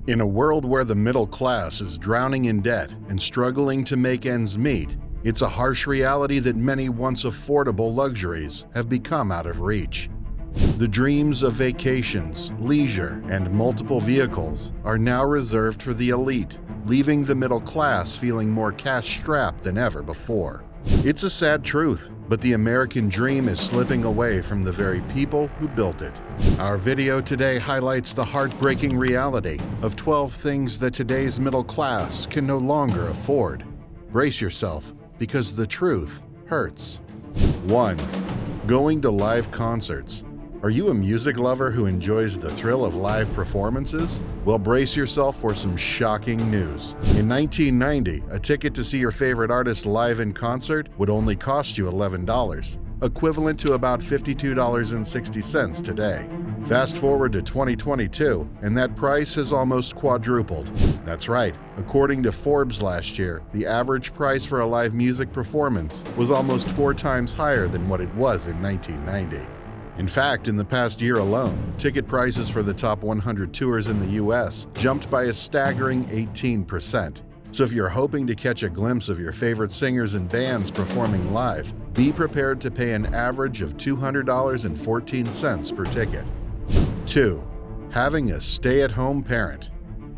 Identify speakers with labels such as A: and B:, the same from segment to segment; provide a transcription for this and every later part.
A: In a world where the middle class is drowning in debt and struggling to make ends meet, it's a harsh reality that many once affordable luxuries have become out of reach. The dreams of vacations, leisure, and multiple vehicles are now reserved for the elite, leaving the middle class feeling more cash-strapped than ever before. It's a sad truth, but the American dream is slipping away from the very people who built it. Our video today highlights the heartbreaking reality of 12 things that today's middle class can no longer afford. Brace yourself, because the truth hurts. 1. Going to live concerts. Are you a music lover who enjoys the thrill of live performances? Well, brace yourself for some shocking news. In 1990, a ticket to see your favorite artist live in concert would only cost you $11, equivalent to about $52.60 today. Fast forward to 2022, and that price has almost quadrupled. That's right. According to Forbes last year, the average price for a live music performance was almost 4 times higher than what it was in 1990. In fact, in the past year alone, ticket prices for the top 100 tours in the US jumped by a staggering 18%. So if you're hoping to catch a glimpse of your favorite singers and bands performing live, be prepared to pay an average of $200.14 per ticket. 2. Having a stay-at-home parent.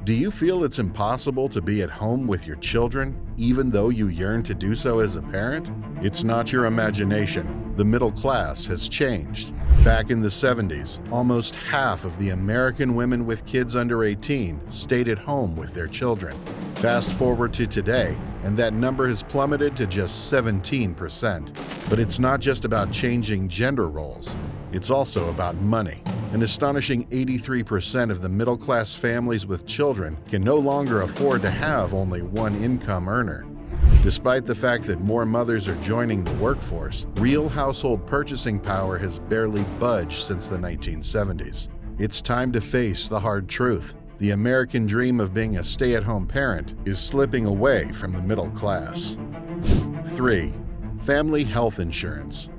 A: Do you feel it's impossible to be at home with your children, even though you yearn to do so as a parent? It's not your imagination. The middle class has changed. Back in the 70s, almost half of the American women with kids under 18 stayed at home with their children. Fast forward to today, and that number has plummeted to just 17%. But it's not just about changing gender roles. It's also about money. An astonishing 83% of the middle-class families with children can no longer afford to have only one income earner. Despite the fact that more mothers are joining the workforce, real household purchasing power has barely budged since the 1970s. It's time to face the hard truth. The American dream of being a stay-at-home parent is slipping away from the middle class. 3. Family health insurance.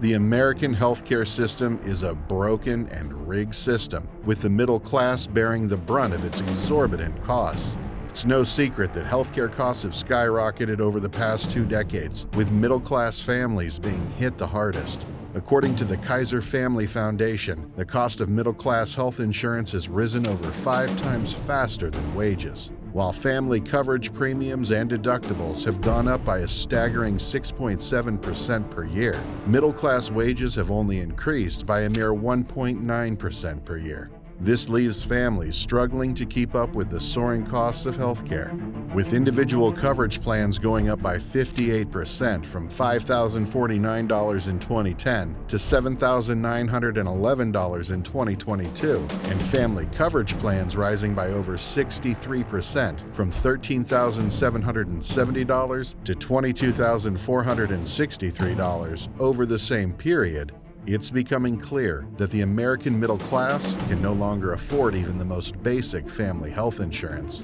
A: The American healthcare system is a broken and rigged system, with the middle class bearing the brunt of its exorbitant costs. It's no secret that healthcare costs have skyrocketed over the past 2 decades, with middle-class families being hit the hardest. According to the Kaiser Family Foundation, the cost of middle-class health insurance has risen over 5 times faster than wages, while family coverage premiums and deductibles have gone up by a staggering 6.7% per year. Middle-class wages have only increased by a mere 1.9% per year. This leaves families struggling to keep up with the soaring costs of healthcare. With individual coverage plans going up by 58% from $5,049 in 2010 to $7,911 in 2022, and family coverage plans rising by over 63% from $13,770 to $22,463 over the same period, it's becoming clear that the American middle class can no longer afford even the most basic family health insurance.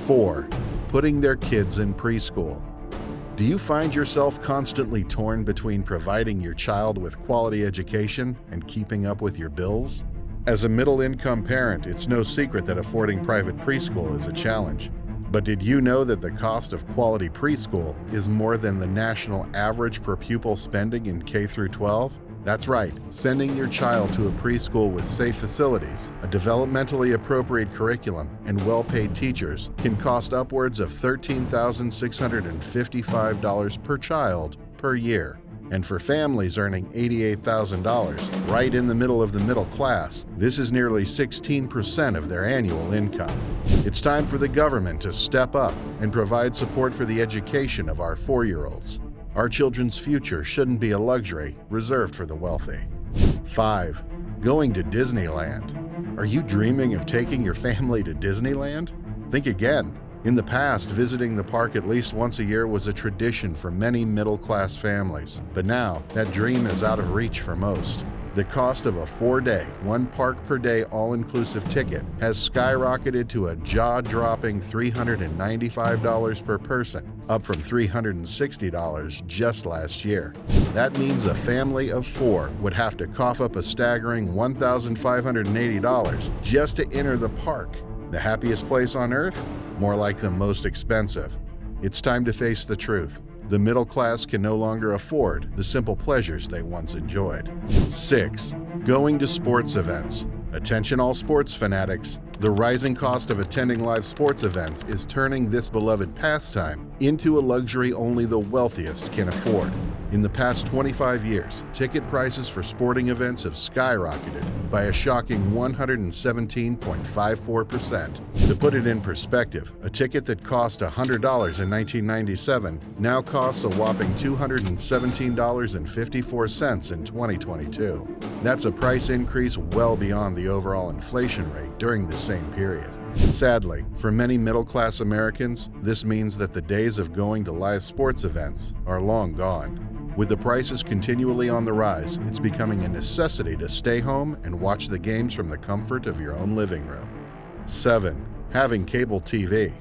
A: 4. Putting their kids in preschool. Do you find yourself constantly torn between providing your child with quality education and keeping up with your bills? As a middle-income parent, it's no secret that affording private preschool is a challenge. But did you know that the cost of quality preschool is more than the national average per pupil spending in K-12? That's right, sending your child to a preschool with safe facilities, a developmentally appropriate curriculum, and well-paid teachers can cost upwards of $13,655 per child per year. And for families earning $88,000, right in the middle of the middle class, this is nearly 16% of their annual income. It's time for the government to step up and provide support for the education of our 4-year-olds. Our children's future shouldn't be a luxury reserved for the wealthy. 5. Going to Disneyland. Are you dreaming of taking your family to Disneyland? Think again. In the past, visiting the park at least once a year was a tradition for many middle-class families, but now that dream is out of reach for most. The cost of a 4-day, 1 park per day all-inclusive ticket has skyrocketed to a jaw-dropping $395 per person, up from $360 just last year. That means a family of 4 would have to cough up a staggering $1,580 just to enter the park. The happiest place on earth? More like the most expensive. It's time to face the truth. The middle class can no longer afford the simple pleasures they once enjoyed. 6. Going to sports events. Attention all sports fanatics. The rising cost of attending live sports events is turning this beloved pastime into a luxury only the wealthiest can afford. In the past 25 years, ticket prices for sporting events have skyrocketed by a shocking 117.54%. To put it in perspective, a ticket that cost $100 in 1997 now costs a whopping $217.54 in 2022. That's a price increase well beyond the overall inflation rate during the same period. Sadly, for many middle-class Americans, this means that the days of going to live sports events are long gone. With the prices continually on the rise, it's becoming a necessity to stay home and watch the games from the comfort of your own living room. 7. Having cable TV.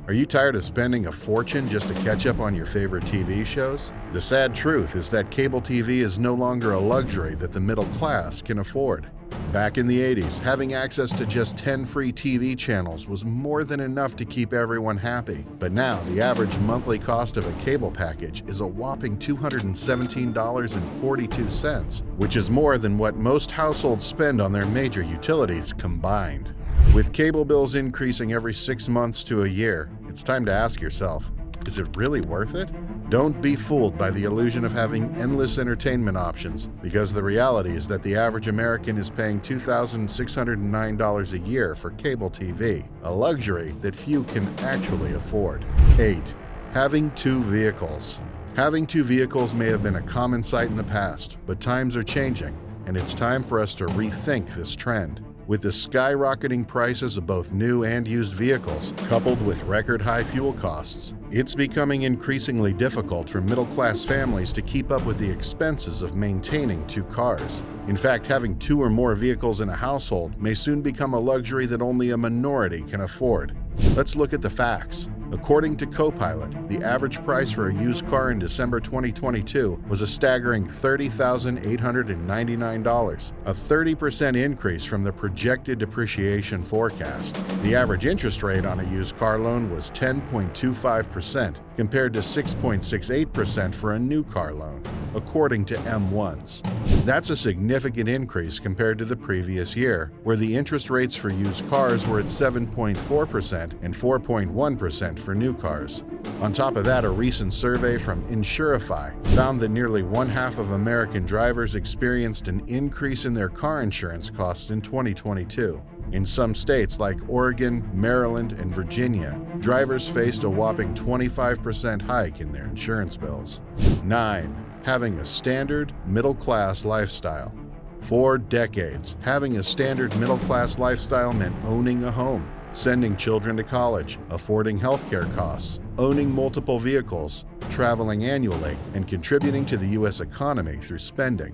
A: Are you tired of spending a fortune just to catch up on your favorite TV shows? The sad truth is that cable TV is no longer a luxury that the middle class can afford. Back in the 80s, having access to just 10 free TV channels was more than enough to keep everyone happy. But now, the average monthly cost of a cable package is a whopping $217.42, which is more than what most households spend on their major utilities combined. With cable bills increasing every 6 months to a year, it's time to ask yourself, is it really worth it? Don't be fooled by the illusion of having endless entertainment options, because the reality is that the average American is paying $2,609 a year for cable TV, a luxury that few can actually afford. 8. Having 2 vehicles. Having 2 vehicles may have been a common sight in the past, but times are changing, and it's time for us to rethink this trend. With the skyrocketing prices of both new and used vehicles, coupled with record-high fuel costs, it's becoming increasingly difficult for middle-class families to keep up with the expenses of maintaining 2 cars. In fact, having 2 or more vehicles in a household may soon become a luxury that only a minority can afford. Let's look at the facts. According to Copilot, the average price for a used car in December 2022 was a staggering $30,899, a 30% increase from the projected depreciation forecast. The average interest rate on a used car loan was 10.25%, compared to 6.68% for a new car loan, according to M1's. That's a significant increase compared to the previous year, where the interest rates for used cars were at 7.4% and 4.1% for new cars. On top of that, a recent survey from Insurify found that nearly 1/2 of American drivers experienced an increase in their car insurance costs in 2022. In some states like Oregon, Maryland, and Virginia, drivers faced a whopping 25% hike in their insurance bills. 9. Having a standard middle-class lifestyle. For decades, having a standard middle-class lifestyle meant owning a home, sending children to college, affording healthcare costs, owning multiple vehicles, traveling annually, and contributing to the U.S. economy through spending.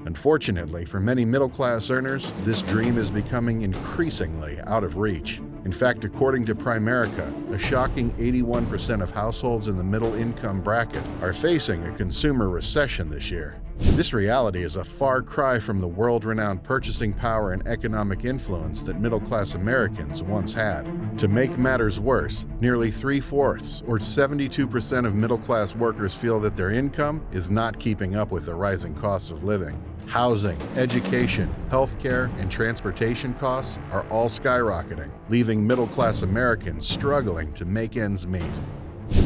A: Unfortunately, for many middle-class earners, this dream is becoming increasingly out of reach. In fact, according to Primerica, a shocking 81% of households in the middle-income bracket are facing a consumer recession this year. This reality is a far cry from the world-renowned purchasing power and economic influence that middle-class Americans once had. To make matters worse, nearly 3/4, or 72% of middle-class workers feel that their income is not keeping up with the rising costs of living. Housing, education, healthcare, and transportation costs are all skyrocketing, leaving middle-class Americans struggling to make ends meet.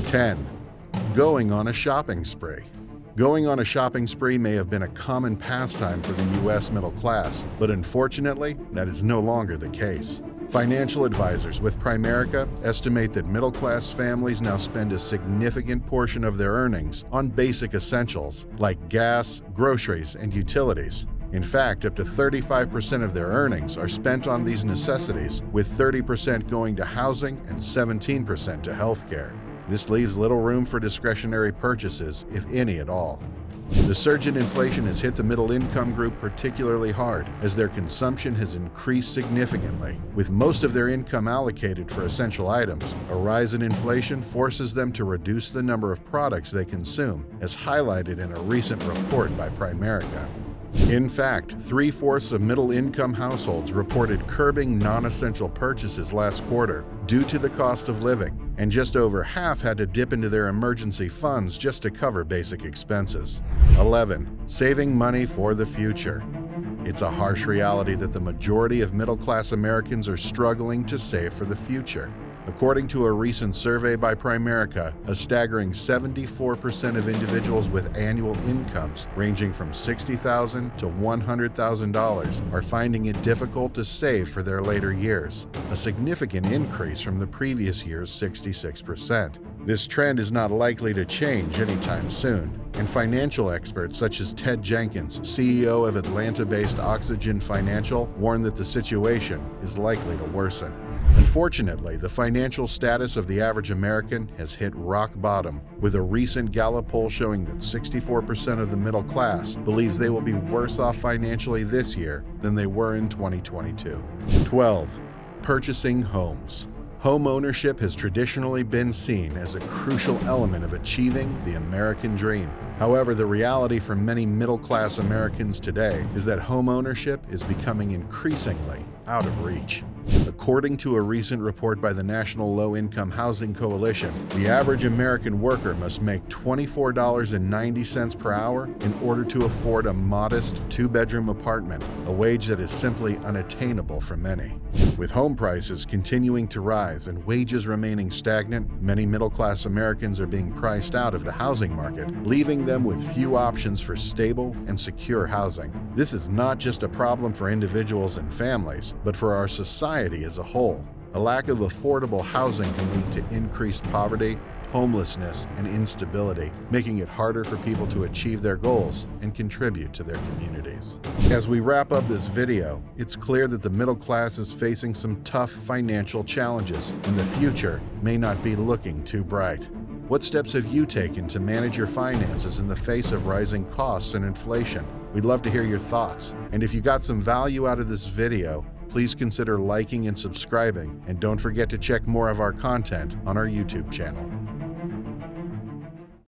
A: 10. Going on a shopping spree. Going on a shopping spree may have been a common pastime for the U.S. middle class, but unfortunately, that is no longer the case. Financial advisors with Primerica estimate that middle-class families now spend a significant portion of their earnings on basic essentials like gas, groceries, and utilities. In fact, up to 35% of their earnings are spent on these necessities, with 30% going to housing and 17% to healthcare. This leaves little room for discretionary purchases, if any at all. The surge in inflation has hit the middle-income group particularly hard, as their consumption has increased significantly. With most of their income allocated for essential items, a rise in inflation forces them to reduce the number of products they consume, as highlighted in a recent report by Primerica. In fact, 3/4 of middle-income households reported curbing non-essential purchases last quarter due to the cost of living, and just over half had to dip into their emergency funds just to cover basic expenses. 11. Saving money for the future. It's a harsh reality that the majority of middle-class Americans are struggling to save for the future. According to a recent survey by Primerica, a staggering 74% of individuals with annual incomes ranging from $60,000 to $100,000 are finding it difficult to save for their later years, a significant increase from the previous year's 66%. This trend is not likely to change anytime soon, and financial experts such as Ted Jenkins, CEO of Atlanta-based Oxygen Financial, warn that the situation is likely to worsen. Unfortunately, the financial status of the average American has hit rock bottom, with a recent Gallup poll showing that 64% of the middle class believes they will be worse off financially this year than they were in 2022. 12. Purchasing homes. Home ownership has traditionally been seen as a crucial element of achieving the American dream. However, the reality for many middle-class Americans today is that home ownership is becoming increasingly out of reach. According to a recent report by the National Low-Income Housing Coalition, the average American worker must make $24.90 per hour in order to afford a modest two-bedroom apartment, a wage that is simply unattainable for many. With home prices continuing to rise and wages remaining stagnant, many middle-class Americans are being priced out of the housing market, leaving them with few options for stable and secure housing. This is not just a problem for individuals and families, but for our society as a whole. A lack of affordable housing can lead to increased poverty, homelessness, and instability, making it harder for people to achieve their goals and contribute to their communities. As we wrap up this video, it's clear that the middle class is facing some tough financial challenges, and the future may not be looking too bright. What steps have you taken to manage your finances in the face of rising costs and inflation? We'd love to hear your thoughts. And if you got some value out of this video, please consider liking and subscribing, and don't forget to check more of our content on our YouTube channel.